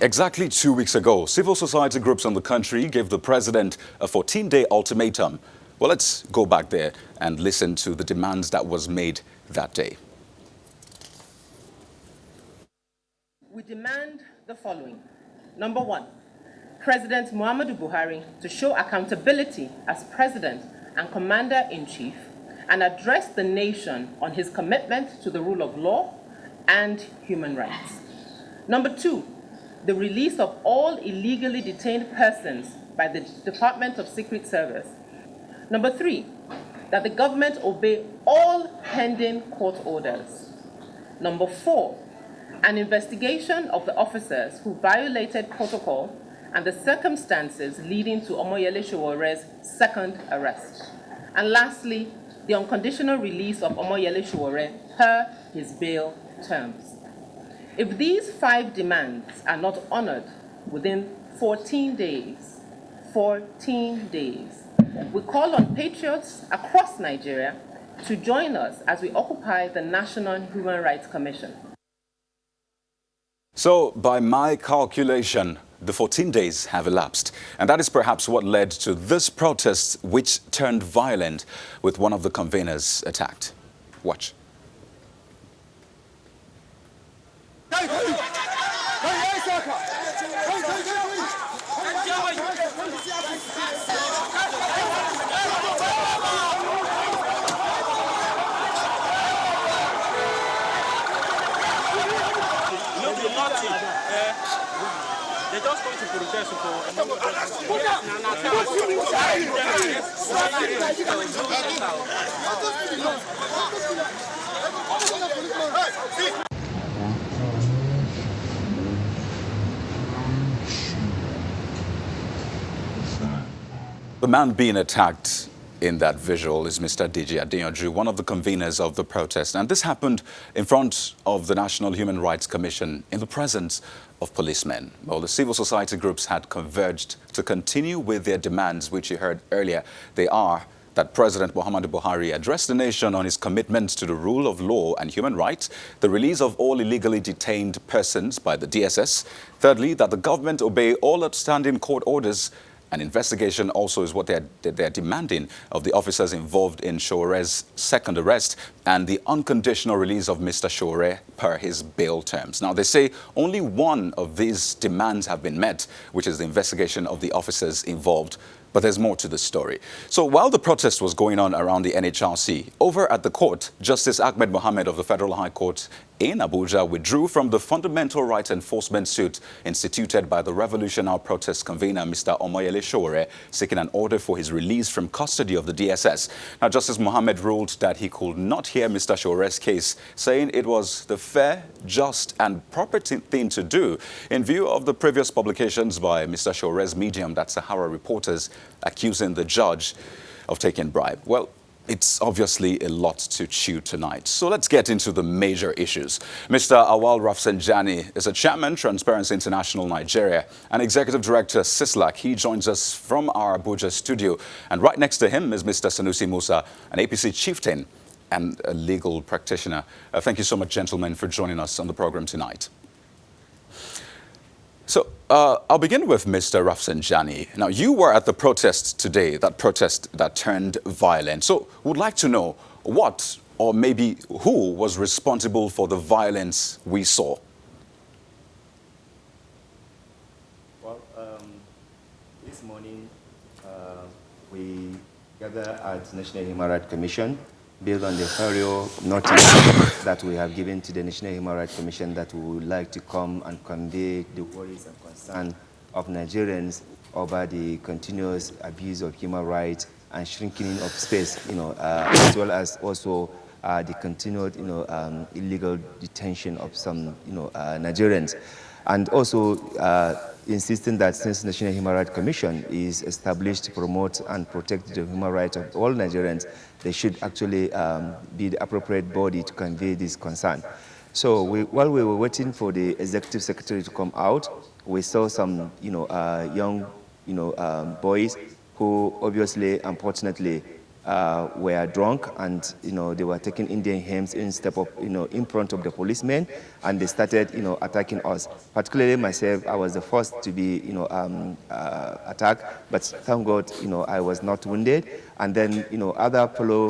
Exactly 2 weeks ago, civil society groups in the country gave the president a 14-day ultimatum. Well, let's go back there and listen to the demands that was made that day. We demand the following. Number one, President Muhammadu Buhari to show accountability as President and Commander-in-Chief and address the nation on his commitment to the rule of law and human rights. Number two, the release of all illegally detained persons by the Department of Secret Service. Number three, that the government obey all pending court orders. Number four, an investigation of the officers who violated protocol and the circumstances leading to Omoyele Sowore's second arrest. And lastly, the unconditional release of Omoyele Sowore per his bail terms. If these 5 demands are not honored within 14 days, we call on patriots across Nigeria to join us as we occupy the National Human Rights Commission. So, by my calculation, the 14 days have elapsed, and that is perhaps what led to this protest, which turned violent with one of the conveners attacked. Watch. They're just going to protest The man being attacked in that visual is Mr. DJ Adeyanju, one of the conveners of the protest. And this happened in front of the National Human Rights Commission in the presence of policemen. Well, the civil society groups had converged to continue with their demands, which you heard earlier. They are that President Muhammadu Buhari address the nation on his commitment to the rule of law and human rights, the release of all illegally detained persons by the DSS. Thirdly, that the government obey all outstanding court orders. An investigation also is what they're demanding of the officers involved in Sowore's second arrest and the unconditional release of Mr. Sowore per his bail terms. Now, they say only one of these demands have been met, which is the investigation of the officers involved. But there's more to the story. So while the protest was going on around the NHRC, over at the court, Justice Ahmed Mohammed of the Federal High Court in Abuja withdrew from the fundamental rights enforcement suit instituted by the Revolution Now protest convener, Mr. Omoyele Sowore, seeking an order for his release from custody of the DSS. Now, Justice Mohammed ruled that he could not hear Mr. Sowore's case, saying it was the fair, just and proper thing to do in view of the previous publications by Mr. Sowore's medium, that's Sahara Reporters, accusing the judge of taking bribe. Well, it's obviously a lot to chew tonight. So let's get into the major issues. Mr. Awal Rafsanjani is a chairman, Transparency International Nigeria, and executive director, CISLAC. He joins us from our Abuja studio. And right next to him is Mr. Sanusi Musa, an APC chieftain and a legal practitioner. Thank you so much, gentlemen, for joining us on the program tonight. So I'll begin with Mr. Rafsanjani. Now, you were at the protest today, that protest that turned violent. So would like to know what or maybe who was responsible for the violence we saw? Well, this morning we gathered at the National Human Rights Commission based on the thorough notice that we have given to the National Human Rights Commission that we would like to come and convey the worries and concerns of Nigerians over the continuous abuse of human rights and shrinking of space, as well as also the continued, illegal detention of some, Nigerians. And also insisting that since the National Human Rights Commission is established to promote and protect the human rights of all Nigerians, they should actually be the appropriate body to convey this concern. So while we were waiting for the executive secretary to come out, we saw some, young, boys who obviously, unfortunately, were drunk, and they were taking Indian hymns in step up, in front of the policemen, and they started, attacking us. Particularly myself, I was the first to be, attacked, but thank God, I was not wounded. And then, other fellow,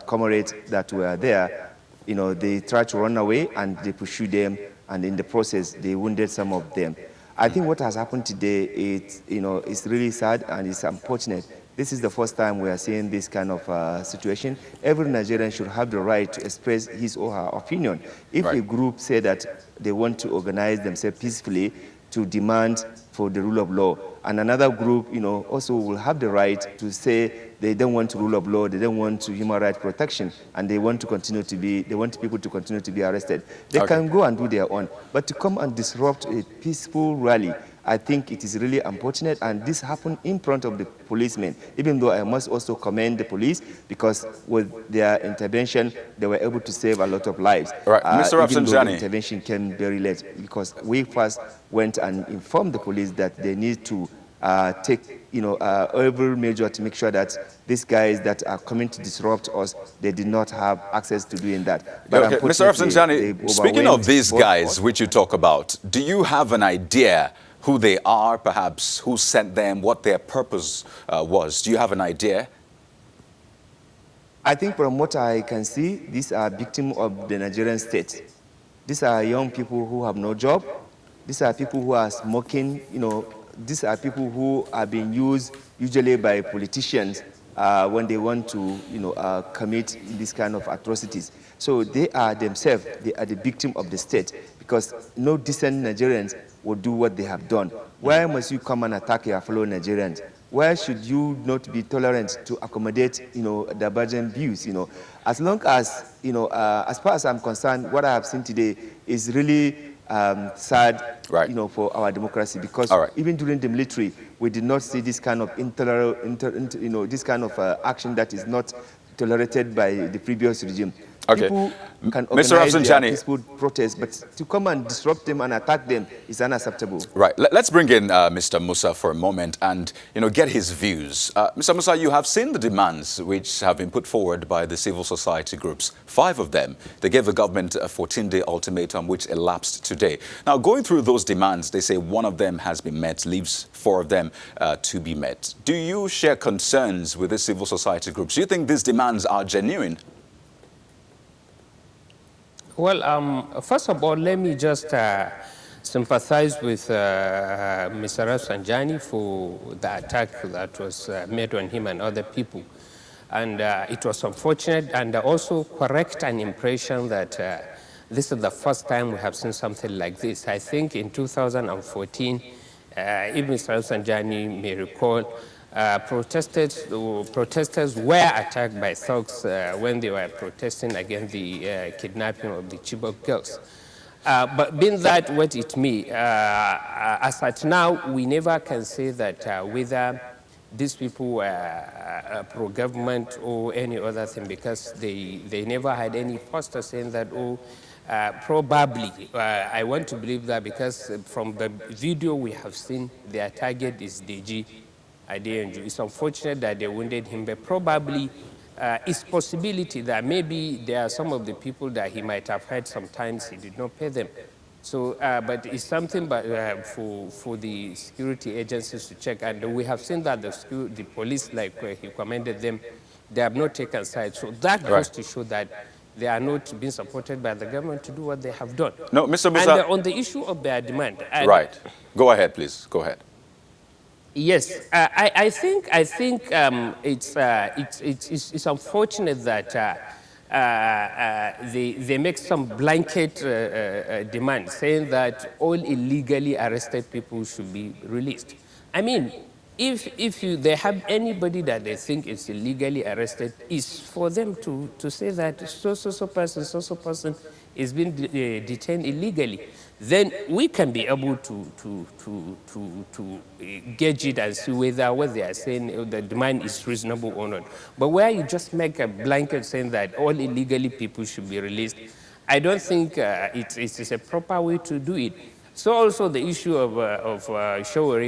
comrades that were there, they tried to run away and they pursued them, and in the process, they wounded some of them. I think what has happened today, it's really sad and it's unfortunate. This is the first time we are seeing this kind of situation. Every Nigerian should have the right to express his or her opinion. If a group say that they want to organize themselves peacefully to demand for the rule of law, and another group, also will have the right to say they don't want rule of law, they don't want human rights protection, and they want people to continue to be arrested. They can go and do their own. But to come and disrupt a peaceful rally, I think it is really unfortunate, and this happened in front of the policemen, even though I must also commend the police, because with their intervention, they were able to save a lot of lives. Right. Mr. Even though the Rafsanjani. intervention came very late, because we first went and informed the police that they need to take every measure to make sure that these guys that are coming to disrupt us, they did not have access to doing that. But okay. Mr. Rafsanjani, speaking of these guys which you talk about, do you have an idea who they are, perhaps who sent them, what their purpose was? Do you have an idea? I think from what I can see, these are victims of the Nigerian state. These are young people who have no job. These are people who are smoking, these are people who are being used usually by politicians when they want to, commit these kind of atrocities. So they are themselves, they are the victim of the state, because no decent Nigerians will do what they have done. Why must you come and attack your fellow Nigerians? Why should you not be tolerant to accommodate, divergent views? As long as, as far as I'm concerned, what I have seen today is really sad, for our democracy, because even during the military, we did not see this kind of this kind of action that is not tolerated by the previous regime. Okay. People can organize their peaceful protests, but to come and disrupt them and attack them is unacceptable. Right. Let's bring in Mr. Musa for a moment and get his views. Mr. Musa, you have seen the demands which have been put forward by the civil society groups. 5 of them. They gave the government a 14-day ultimatum which elapsed today. Now, going through those demands, they say 1 of them has been met, leaves 4 of them to be met. Do you share concerns with the civil society groups? Do you think these demands are genuine? Well, first of all, let me just sympathize with Mr. Rafsanjani for the attack that was made on him and other people. And it was unfortunate, and also correct an impression that this is the first time we have seen something like this. I think in 2014, if Mr. Rafsanjani may recall, protesters were attacked by thugs when they were protesting against the kidnapping of the Chibok girls. But being that what it may, as at now, we never can say that whether these people were pro-government or any other thing, because they never had any poster saying that, probably. I want to believe that because from the video we have seen, their target is DG. It's unfortunate that they wounded him, but probably it's possibility that maybe there are some of the people that he might have had sometimes he did not pay them. So, but it's something for the security agencies to check. And we have seen that the police, like he commended them, they have not taken sides. So that goes to show that they are not being supported by the government to do what they have done. No, Mr. Musa. And on the issue of their demand. Right. Go ahead, please. Go ahead. Yes, I think it's unfortunate that they make some blanket demand saying that all illegally arrested people should be released. I mean, if they have anybody that they think is illegally arrested, is for them to say that so person is being detained illegally. Then we can be able to gauge it and see whether what they are saying, the demand is reasonable or not. But where you just make a blanket saying that all illegally people should be released, I don't think it is a proper way to do it. So also the issue of Sowore,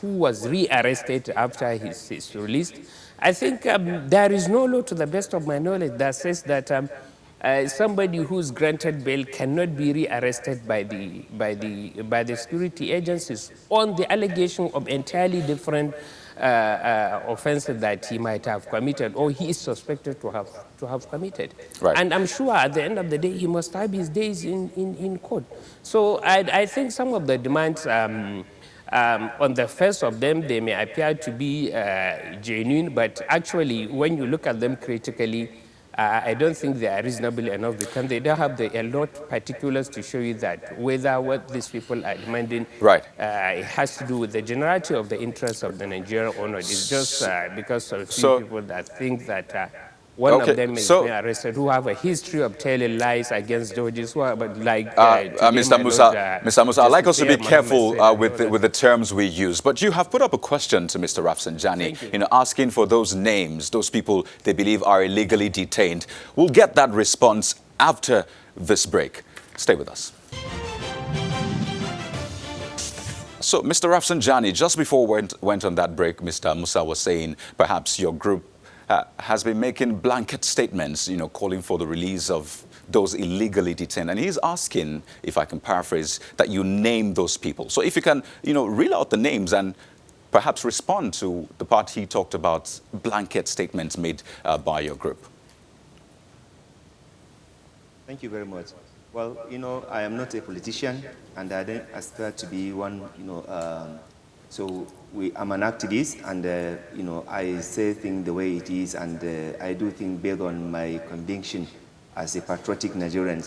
who was rearrested after his release, I think there is no law, to the best of my knowledge, that says that somebody who's granted bail cannot be rearrested by the security agencies on the allegation of entirely different offenses that he might have committed or he is suspected to have committed. Right. And I'm sure at the end of the day he must have his days in court. So I think some of the demands. On the first of them, they may appear to be genuine, but actually, when you look at them critically, I don't think they are reasonable enough because they don't have a lot of particulars to show you that whether what these people are demanding it has to do with the generality of the interests of the Nigerian or not. It's just because of few people that think that one of them is being arrested who have a history of telling lies against judges, but like Mr. Musa, I'd like us to be careful with the terms we use. But you have put up a question to Mr. Rafsanjani, asking for those names, those people they believe are illegally detained. We'll get that response after this break. Stay with us. So, Mr. Rafsanjani, just before we went on that break, Mr. Musa was saying perhaps your group has been making blanket statements, calling for the release of those illegally detained. And he's asking, if I can paraphrase, that you name those people. So if you can, reel out the names and perhaps respond to the part he talked about, blanket statements made by your group. Thank you very much. Well, I am not a politician, and I don't aspire to be one, so I'm an activist, and I say things the way it is, and I do things based on my conviction as a patriotic Nigerian.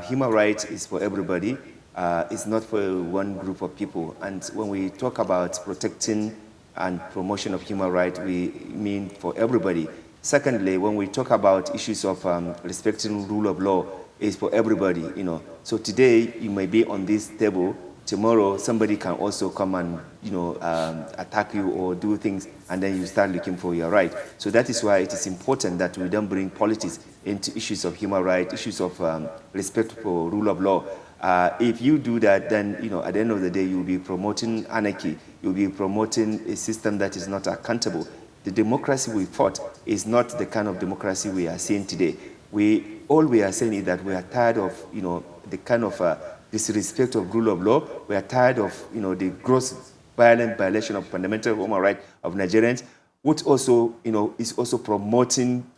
Human rights is for everybody. It's not for one group of people. And when we talk about protecting and promotion of human rights, we mean for everybody. Secondly, when we talk about issues of respecting rule of law, it's for everybody. So today you may be on this table. Tomorrow, somebody can also come and, attack you or do things, and then you start looking for your right. So that is why it is important that we don't bring politics into issues of human rights, issues of respect for rule of law. If you do that, then, at the end of the day, you'll be promoting anarchy. You'll be promoting a system that is not accountable. The democracy we fought is not the kind of democracy we are seeing today. All we are saying is that we are tired of, the kind of disrespect of rule of law. We are tired of, the gross violent violation of fundamental human rights of Nigerians, which also, is also promoting,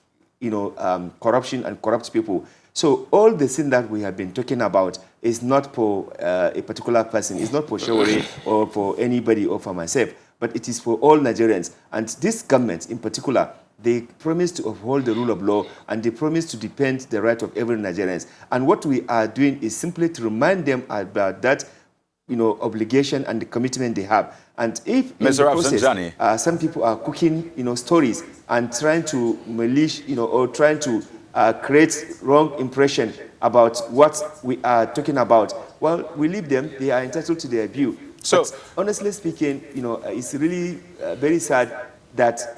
corruption and corrupt people. So all the things that we have been talking about is not for a particular person. It's not for Sowore or for anybody or for myself, but it is for all Nigerians. And this government in particular, they promise to uphold the rule of law, and they promise to defend the right of every Nigerian. And what we are doing is simply to remind them about that, obligation and the commitment they have. And if in the process, some people are cooking, stories and trying to milish, or trying to create wrong impression about what we are talking about, well, we leave them. They are entitled to their view. So, but honestly speaking, it's really very sad that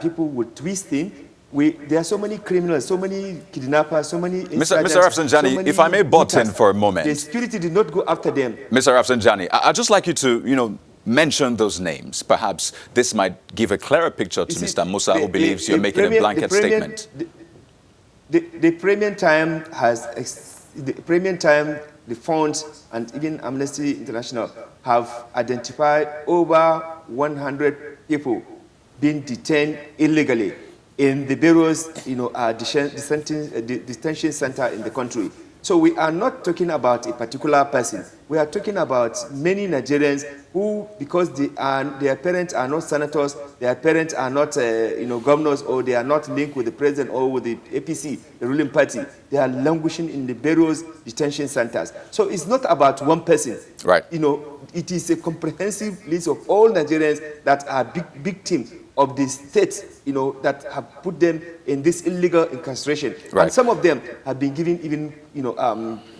people would twist in. There are so many criminals, so many kidnappers, so many Mr. Rafsanjani, if I may butt in for a moment. The security did not go after them. Mr. Rafsanjani, I'd just like you to, mention those names. Perhaps this might give a clearer picture to Mr. Musa, who believes you're making a blanket statement. The premium time the funds, and even Amnesty International have identified over 100 people being detained illegally in the various, detention center in the country. So we are not talking about a particular person. We are talking about many Nigerians who, because their parents are not senators, their parents are not, governors, or they are not linked with the president or with the APC, the ruling party, they are languishing in the various detention centers. So it's not about one person. Right. It is a comprehensive list of all Nigerians that are big teams of the state, that have put them in this illegal incarceration. Right. And some of them have been given even,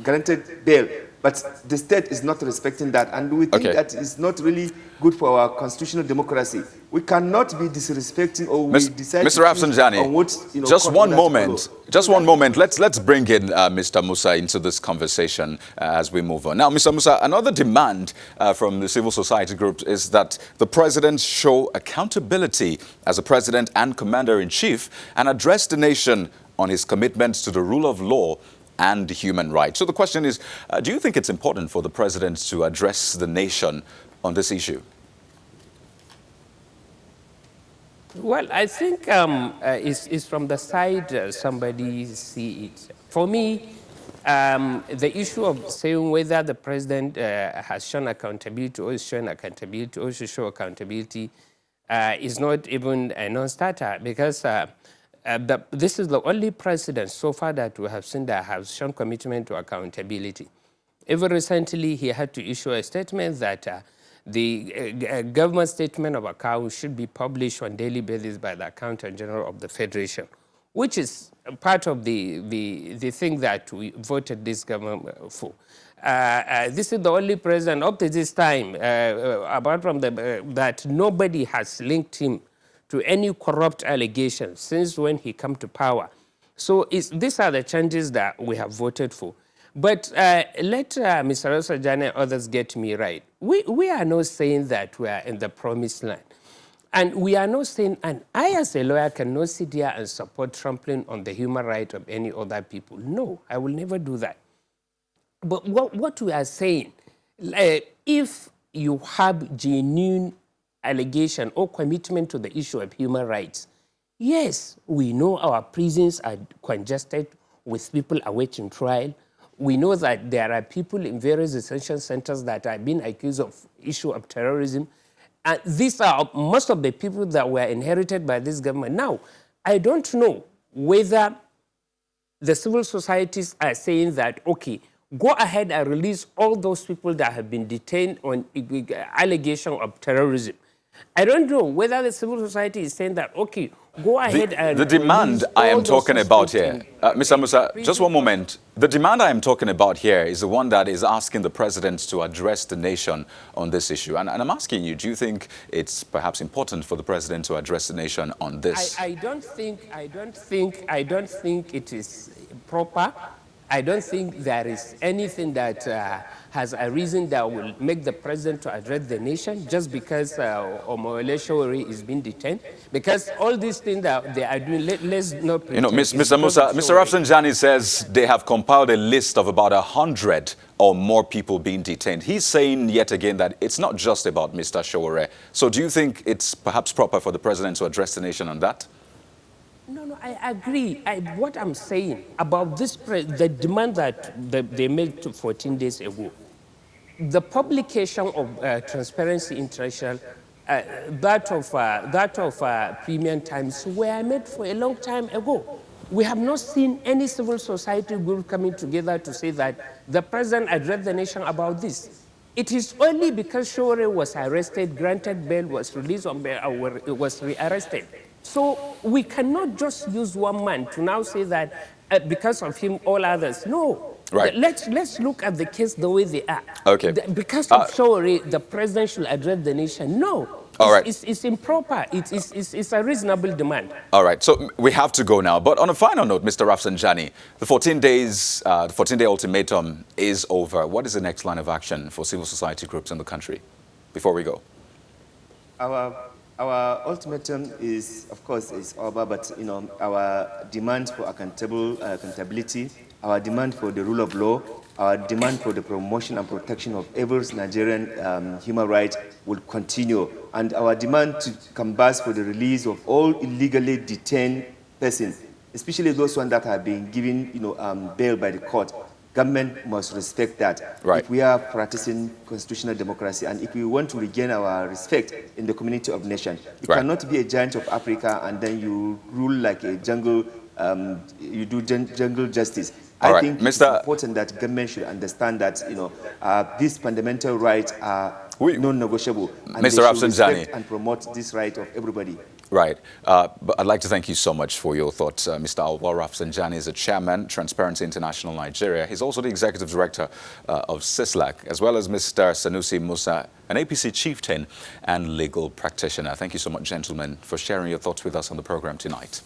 granted bail But the state is not respecting that, and we think that is not really good for our constitutional democracy. We cannot be disrespecting or we decide Mr. Rafsanjani, on what, just one moment. Just one moment. Let's bring in Mr. Musa into this conversation as we move on. Now, Mr. Musa, another demand from the civil society groups is that the president show accountability as a president and commander-in-chief and address the nation on his commitments to the rule of law and human rights. So the question is, do you think it's important for the president to address the nation on this issue? Well, I think it's from the side somebody see it. For me, the issue of saying whether the president has shown accountability or is showing accountability or should show accountability is not even a non-starter, because this is the only president so far that we have seen that has shown commitment to accountability. Even recently, he had to issue a statement that the government statement of account should be published on daily basis by the Accountant General of the Federation, which is part of the thing that we voted this government for. This is the only president up to this time, apart from that nobody has linked him to any corrupt allegations since when he came to power. So these are the changes that we have voted for. But let Mr. Rafsanjani and others get me right. We are not saying that we are in the promised land. And we are not saying, and I as a lawyer cannot sit here and support trampling on the human right of any other people. No, I will never do that. But what we are saying, if you have genuine allegation or commitment to the issue of human rights, yes, we know our prisons are congested with people awaiting trial. We know that there are people in various detention centers that are being accused of issue of terrorism. And these are most of the people that were inherited by this government. Now, I don't know whether the civil societies are saying that, okay, go ahead and release all those people that have been detained on allegation of terrorism. I don't know whether the civil society is saying that, okay, go ahead and... The demand I am talking about here, Mr. Musa, just one moment. The demand I am talking about here is the one that is asking the president to address the nation on this issue. And I'm asking you, do you think it's perhaps important for the president to address the nation on this? I don't think it is proper. I don't think there is anything that has a reason that will make the president to address the nation just because Sowore is being detained. Because all these things that they are doing, let's not pretend. You know, Mr. Musa, Mr. Rafsanjani says they have compiled a list of about 100 or more people being detained. He's saying yet again that it's not just about Mr. Sowore. So do you think it's perhaps proper for the president to address the nation on that? No, I agree. What I'm saying about this, the demand that they made 14 days ago, the publication of Transparency International, that of Premium Times were made for a long time ago. We have not seen any civil society group coming together to say that the president addressed the nation about this. It is only because Sowore was arrested, granted bail, was released on bail, was rearrested. So we cannot just use one man to now say that because of him, all others. No. Right. Let's look at the case the way they are. Okay. Because of Sowore, the president should address the nation. No. All right. It's improper. It's a reasonable demand. All right. So we have to go now. But on a final note, Mr. Rafsanjani, the 14-day ultimatum is over. What is the next line of action for civil society groups in the country before we go? Our ultimatum is, of course, is over, but our demand for accountability, our demand for the rule of law, our demand for the promotion and protection of every Nigerian human right will continue, and our demand to canvass for the release of all illegally detained persons, especially those ones that have been given, bail by the court. Government must respect that. Right. If we are practicing constitutional democracy and if we want to regain our respect in the community of nations, you cannot be a giant of Africa and then you rule like a jungle, you do jungle justice. I think it's important that government should understand that these fundamental rights are non-negotiable, and Mr. they should Rafsanjani, respect and promote this right of everybody. Right. But I'd like to thank you so much for your thoughts. Mr. Sowore Rafsanjani is the chairman, Transparency International Nigeria. He's also the executive director of CISLAC, as well as Mr. Sanusi Musa, an APC chieftain and legal practitioner. Thank you so much, gentlemen, for sharing your thoughts with us on the program tonight.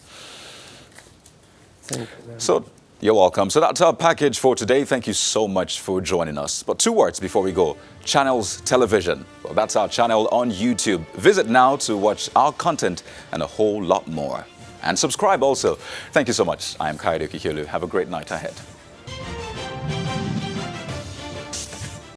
Thank you. So, you're welcome. So that's our package for today. Thank you so much for joining us. But 2 words before we go. Channels Television. Well, that's our channel on YouTube. Visit now to watch our content and a whole lot more. And subscribe also. Thank you so much. I am Kaide Kikiolu. Have a great night ahead.